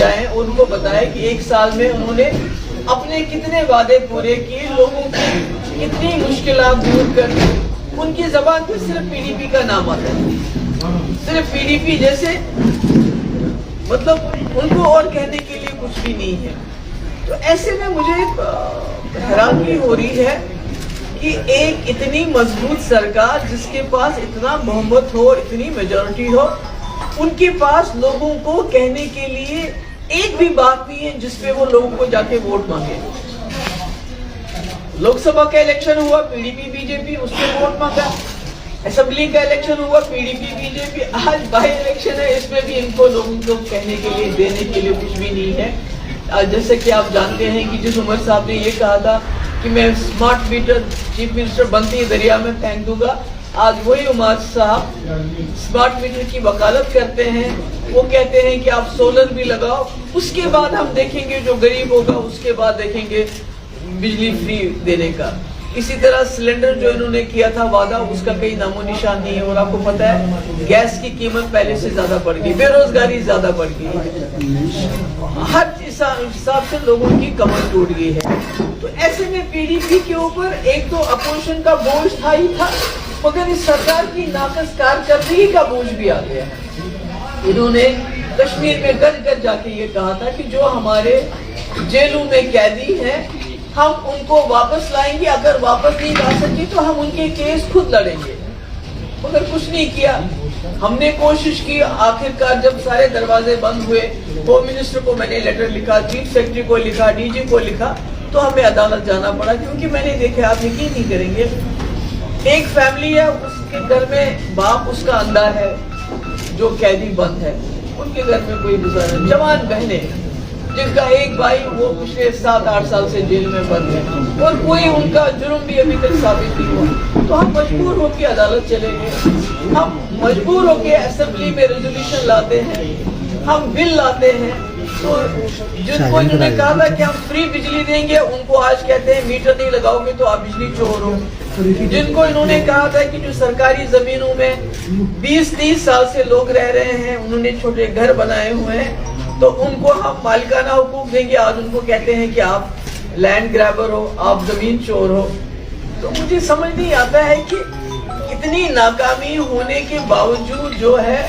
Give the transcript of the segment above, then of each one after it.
جائیں اور ان کو بتائیں کہ ایک سال میں انہوں نے اپنے کتنے وعدے پورے کیے, لوگوں کی کتنی مشکلات دور کر دی. ان کی زبان پہ صرف پی ڈی پی کا نام آتا ہے, صرف پی ڈی پی جیسے, مطلب ان کو اور کہنے کے لیے کچھ بھی نہیں ہے. تو ایسے میں مجھے حیرانی ہو رہی ہے کہ ایک اتنی مضبوط سرکار جس کے پاس اتنا بہمت ہو, اتنی میجورٹی ہو, ان کے پاس لوگوں کو کہنے کے لیے ایک بھی بات نہیں ہے جس پہ وہ لوگوں کو جا کے ووٹ مانگے. لوک سبھا کا الیکشن ہوا, پی ڈی پی بی جے پی, اس پہ ووٹ مانگا. اسمبلی کا الیکشن ہوا, پی ڈی پی بی جے پی. آج بائی الیکشن ہے, اس میں بھی ان کو لوگوں کو کہنے کے لیے, دینے کے لیے کچھ بھی نہیں ہے. جیسے کہ آپ جانتے ہیں کہ جس عمر صاحب نے یہ کہا تھا کہ میں اسمارٹ میٹر چیف منسٹر بنتے ہی دریا میں پھینک دوں گا, آج وہی عمر صاحب اسمارٹ میٹر کی وکالت کرتے ہیں. وہ کہتے ہیں کہ آپ سولر بھی لگاؤ, اس کے بعد ہم دیکھیں گے جو غریب ہوگا, اس کے بعد دیکھیں گے بجلی فری دینے کا. اسی طرح سلنڈر جو انہوں نے کیا تھا وعدہ, اس کا کئی نام و نشان نہیں ہے. اور آپ کو پتہ ہے گیس کی قیمت پہلے سے زیادہ بڑھ گئی, بے روزگاری زیادہ بڑھ گئی, ہر حساب سے لوگوں کی کمر ٹوٹ گئی ہے. تو ایسے میں پی ڈی پی کے اوپر ایک تو اپوزیشن کا بوجھ تھا ہی تھا, مگر اس سرکار کی ناقص کارکردگی کا بوجھ بھی آ گیا. انہوں نے کشمیر میں گرج گرج جا کے یہ کہا تھا کہ جو ہمارے جیلوں میں قیدی ہیں ہم ان کو واپس لائیں گے, اگر واپس نہیں لا سکے تو ہم ان کے کیس خود لڑیں گے. مگر کچھ نہیں کیا. ہم نے کوشش کی, آخر کار جب سارے دروازے بند ہوئے, ہوم منسٹر کو میں نے لیٹر لکھا, چیف سیکرٹری کو لکھا, ڈی جی کو لکھا, تو ہمیں عدالت جانا پڑا. کیونکہ میں نے دیکھا, آپ یقین نہیں کریں گے, ایک فیملی ہے, اس کے گھر میں باپ اس کا اندھا ہے جو قیدی بند ہے, ان کے گھر میں کوئی گزارا, جوان بہنیں جن کا ایک بھائی وہ پچھلے 7-8 سال سے جیل میں بند ہے, اور کوئی ان کا جرم بھی ابھی تک ثابت نہیں ہوا. تو ہم مجبور ہو کے عدالت چلے گئے, ہم مجبور ہو کے اسمبلی میں ریزولوشن لاتے ہیں, ہم بل لاتے ہیں. تو جن کو انہوں نے کہا تھا کہ ہم فری بجلی دیں گے, ان کو آج کہتے ہیں میٹر نہیں لگاؤ گے تو آپ بجلی چور ہو. جن کو انہوں نے کہا تھا کہ جو سرکاری زمینوں میں 20-30 سال سے لوگ رہ رہے ہیں, انہوں نے چھوٹے گھر بنائے ہوئے ہیں, تو ان کو ہم مالکانہ حقوق دیں گے, آج ان کو کہتے ہیں کہ آپ لینڈ گریبر ہو, آپ زمین چور ہو. تو مجھے سمجھ نہیں آتا ہے کہ اتنی ناکامی ہونے کے باوجود جو ہے,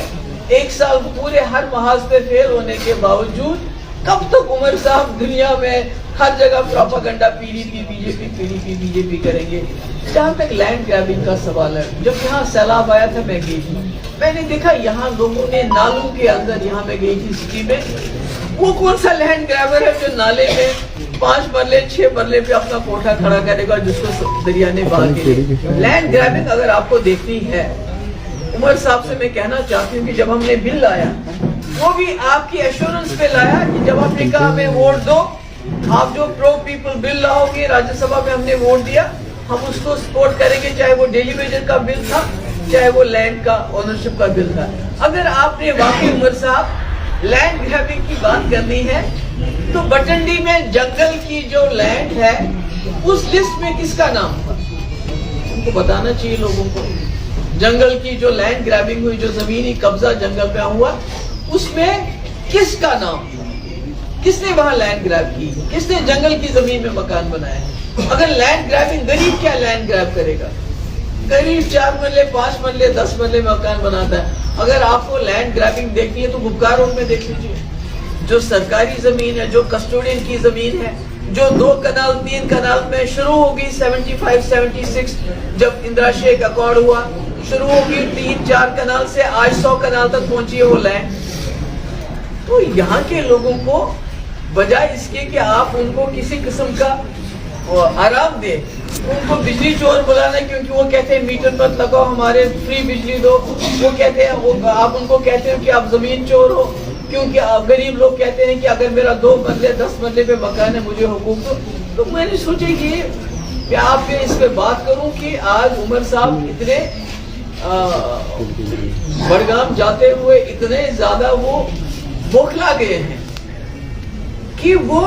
ایک سال پورے ہر محاذ پہ فیل ہونے کے باوجود, کب تک عمر صاحب دنیا میں ہر جگہ propaganda P D P B J P, P D P B J P کریں گے. جہاں تک لینڈ گریبنگ کا سوال ہے, جب یہاں سیلاب آیا تھا میں گئی تھی, میں نے دیکھا یہاں لوگوں نے نالوں کے اندر, یہاں میں گئی تھی سٹی میں, وہ کون سا لینڈ گریبر ہے جو نالے میں 5 مرلے 6 مرلے پہ اپنا کوٹھا کھڑا کرے گا جس کو دریا نے بہا کے. لینڈ گریبنگ اگر آپ کو دیکھنی ہے, عمر صاحب سے میں کہنا چاہتی ہوں کہ جب ہم نے بل لایا, وہ بھی آپ کی ایشورنس پہ لایا کہ جب آپ نے کہا ہمیں ووٹ دو, آپ جو پرو پیپل بل لاؤ گے, راجیہ سبھا میں ہم نے ووٹ دیا, ہم اس کو سپورٹ کریں گے, چاہے وہ ڈیلی ویجر کا بل تھا, چاہے وہ لینڈ کا اونرشپ کا بل تھا. اگر آپ نے واقعی عمر صاحب لینڈ گریبنگ کی بات کرنی ہے, تو بٹنڈی میں جنگل کی جو لینڈ ہے اس لسٹ میں کس کا نام تھا, ان کو بتانا چاہیے لوگوں کو. جنگل کی جو لینڈ گریبنگ ہوئی, جو زمینی قبضہ جنگل پہ ہوا, اس میں کس کا نام تھا, کس نے وہاں لینڈ گریب کی, کس نے جنگل کی زمین میں مکان بنایا. اگر لینڈ گریبنگ, غریب کیا لینڈ گریب کرے گا, غریب 4 مرلے 5 مرلے 10 مرلے مکان بناتا ہے. اگر آپ کو لینڈ گریبنگ دیکھنی ہے تو گپکار روڈ میں دیکھ لیجیے, جو سرکاری زمین ہے, جو کسٹوڈین کی زمین ہے, جو 2 کنال 3 کنال میں شروع ہوگی 75-76 جب اندرا شیخ اکارڈ ہوا, شروع ہوگی 3-4 کنال سے, آج 100 کنال تک پہنچی ہے وہ لینڈ. تو یہاں کے لوگوں کو بجائے اس کے کہ آپ ان کو کسی قسم کا آرام دیں, ان کو بجلی چور بلانا, کیونکہ وہ کہتے ہیں میٹر پر لگاؤ, ہمارے فری بجلی دو, وہ کہتے ہیں, آپ ان کو کہتے ہیں کہ آپ زمین چور ہو, کیونکہ غریب لوگ کہتے ہیں کہ اگر میرا 2 مرلے 10 مرلے پہ مکان ہے مجھے حقوق دو. تو میں نے سوچا کہ آپ پہ اس پہ بات کروں کہ آج عمر صاحب اتنے بڑگام جاتے ہوئے اتنے زیادہ وہ بوکھلا گئے ہیں کہ وہ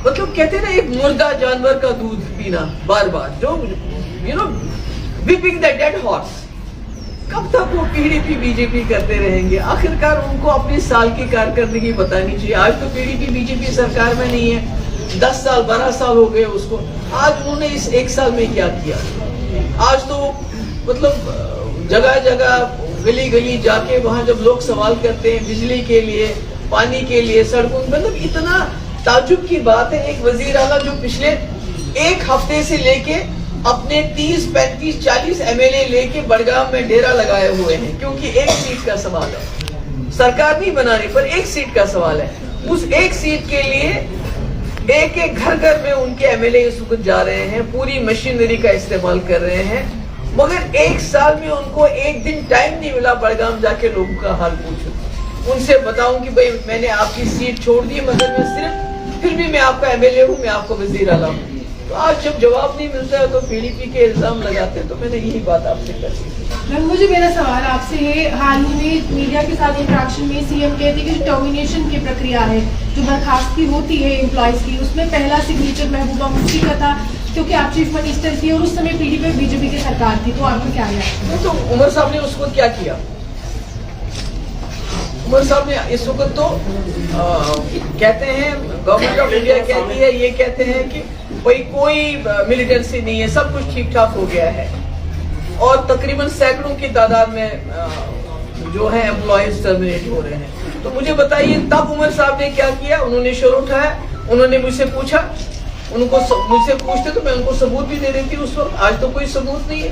مطلب کہتے ہیں نا ایک مردہ جانور کا دودھ پینا بار بار, جو whipping the dead horse. کب تک وہ پی ڈی پی بی جے پی کرتے رہیں گے؟ آخرکار ان کو اپنی سال کی کارکردگی بتانی چاہیے. آج تو پی ڈی پی بی جے پی سرکار میں نہیں ہے, 10 سال 12 سال ہو گئے اس کو. آج انہوں نے اس 1 سال میں کیا کیا؟ آج تو مطلب جگہ جگہ گلی گلی جا کے وہاں جب لوگ سوال کرتے ہیں بجلی کے لیے, پانی کے لیے, سڑکوں, مطلب اتنا تعجب کی بات ہے. ایک وزیر اعلیٰ جو پچھلے 1 ہفتے سے لے کے اپنے 30 35 40 ایم ایل اے لے کے بڑگام میں ڈیرا لگائے ہوئے ہیں, کیونکہ 1 سیٹ کا سوال ہے, سرکار نہیں بنانے پر 1 سیٹ کا سوال ہے. اس 1 سیٹ کے لیے ایک گھر گھر میں ان کے ایم ایل اے اس وقت جا رہے ہیں, پوری مشینری کا استعمال کر رہے ہیں, مگر 1 سال میں ان کو 1 دن ٹائم نہیں ملا بڑگام جا کے لوگوں کا حال پوچھو, ان سے بتاؤں کہ بھئی میں نے آپ کی سیٹ چھوڑ دی, مگر میں صرف پھر بھی میں آپ کا ایم ایل اے ہوں, میں آپ کو وزیر اعلیٰ ہوں. تو آج جب جواب نہیں ملتا ہے تو پی ڈی پی کے الزام لگاتے ہیں. تو میں نے یہی بات آپ سے کہی. مجھے میرا سوال آپ سے ہے, حال ہی میں میڈیا کے ساتھ انٹریکشن میں سی ایم کہتے ہیں کہ ٹرمینیشن کی پرکریا ہے, جو برخاستگی ہوتی ہے امپلائیز کی, اس میں پہلا سگنیچر محبوبہ مفتی کا تھا کیونکہ آپ چیف منسٹر تھی اور اس سمے پی ڈی پی بی جے پی کی سرکار تھی. تو آپ کو کیا ہے؟ تو عمر صاحب نے اس وقت کیا کیا؟ عمر صاحب نے اس وقت تو کہتے ہیں, گورنمنٹ آف انڈیا کہتی ہے, یہ کہتے ہیں کہ بھئی کوئی ملیٹنسی نہیں ہے, سب کچھ ٹھیک ٹھاک ہو گیا ہے, اور تقریباً سینکڑوں کی تعداد میں جو ہے امپلائیز ٹرمینیٹ ہو رہے ہیں. تو مجھے بتائیے تب عمر صاحب نے کیا کیا؟ انہوں نے شور اٹھایا, انہوں نے مجھ سے پوچھا, ان کو مجھ سے پوچھتے تو میں ان کو ثبوت بھی دے دیتی اس وقت. آج تو کوئی ثبوت نہیں ہے,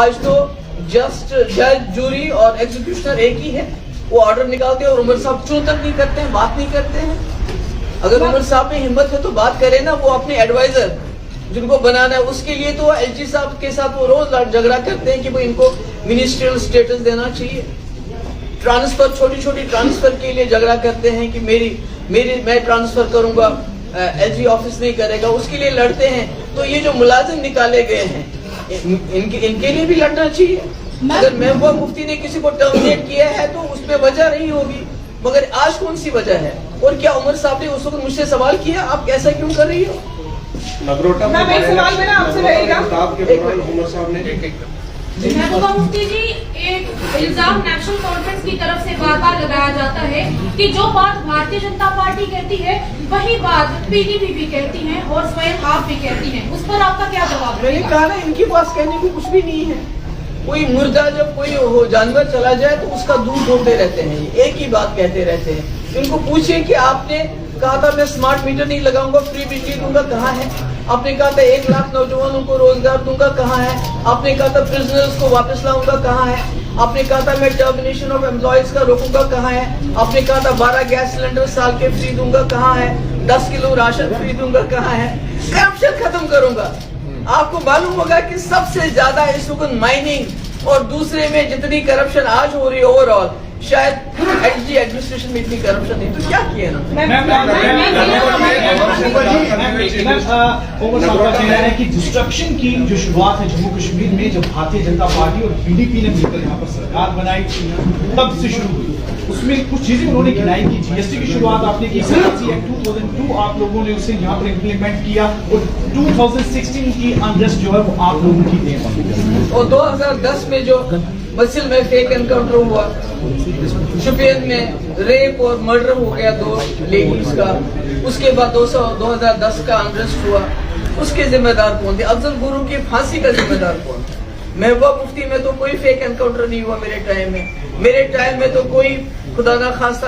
آج تو جسٹ جج, جوری اور ایگزیکیوشنر ایک ہی ہے, وہ آرڈر نکالتے ہیں اور عمر صاحب چوں تک نہیں کرتے ہیں, بات نہیں کرتے ہیں. اگر عمر صاحب میں ہمت ہے تو بات کرے نا, وہ اپنے ایڈوائزر جن کو بنانا ہے اس کے لیے تو ایل جی صاحب کے ساتھ وہ روز جھگڑا کرتے ہیں کہ ان کو منسٹریل اسٹیٹس دینا چاہیے. ٹرانسفر, چھوٹی چھوٹی ٹرانسفر کے لیے جھگڑا کرتے ہیں کہ میں ٹرانسفر کروں گا, ایل جی آفس نہیں کرے گا, اس کے لیے لڑتے ہیں. تو یہ جو ملازم نکالے گئے ہیں ان کے لیے بھی لڑنا چاہیے. اگر محبوبہ مفتی نے کسی کو ٹرمینیٹ کیا ہے تو اس میں وجہ رہی ہوگی, مگر آج کون سی وجہ ہے؟ اور کیا عمر صاحب نے اس وقت مجھ سے سوال کیا آپ ایسا کیوں کر رہی ہو؟ سوال میرا آپ سے رہے گا. محبوبہ مفتی جی, ایک الزام نیشنل کانفرنس کی طرف سے بار بار لگایا جاتا ہے کہ جو بات بھارتیہ جنتا پارٹی کہتی ہے وہی بات پی ڈی پی بھی کہتی ہیں اور سوئم آپ بھی کہتی ہیں, اس پر آپ کا کیا جواب؟ میں نے کہا نا, ان کے پاس کہنے کو کچھ بھی نہیں ہے. کوئی مردہ جب کوئی جانور چلا جائے تو اس کا دودھ ڈھونڈتے رہتے ہیں, ایک ہی بات کہتے رہتے ہیں. ان کو پوچھئے کہ آپ نے کہا تھا میں اسمارٹ میٹر نہیں لگاؤں گا, فری بجلی دوں گا, کہاں ہے؟ آپ نے کہا تھا 1 لاکھ نوجوانوں کو روزگار دوں گا, کہاں ہے؟ آپ نے کہا تھا پرزنرز کو واپس لاؤں گا, کہاں ہے؟ آپ نے کہا تھا میں ٹرمینیشن آف امپلائیز کا روکوں گا, کہاں ہے؟ آپ نے کہا تھا 12 گیس سلنڈر سال کے فری دوں گا, کہاں ہے؟ 10 کلو راشن فری دوں گا, کہاں ہے؟ کرپشن ختم کروں گا. آپ کو معلوم ہوگا کہ سب سے زیادہ اس وقت مائننگ اور دوسرے میں جتنی کرپشن آج ہو رہی ہے اوور آل, شاید ایچ ڈی ایڈمنسٹریشن میں اتنی کرپشن نہیں. تو کیا کیا نا؟ کہ ڈسٹرکشن کی جو شروعات ہے جموں کشمیر میں, جب بھارتیہ جنتا پارٹی اور پی ڈی پی نے مل کر یہاں پر سرکار بنائی تب سے شروع ہوئی. اس میں کچھ چیزیں انہوں نے کھلائی کی. جی ایس ٹی کی شروعات آپ نے کی, ایکٹ 2002 آپ لوگوں نے اسے یہاں پر امپلیمنٹ کیا, اور 2016 کی انریسٹ جو ہے وہ آپ لوگوں کی دین بنی. اور 2010 میں جو مسل میں فیک انکاؤنٹر ہوا, شپین میں ریپ اور مرڈر ہو گیا 2 لیڈیز کا, اس کے بعد 2010 کا انریسٹ ہوا, اس کے ذمہ دار کون تھے؟ افضل گرو کی پھانسی کا ذمہ دار کون تھا؟ محبوبہ مفتی میں تو کوئی فیک انکاؤنٹر نہیں ہوا میرے ٹائم میں. میرے ٹائم میں تو کوئی خدا نہ خواستہ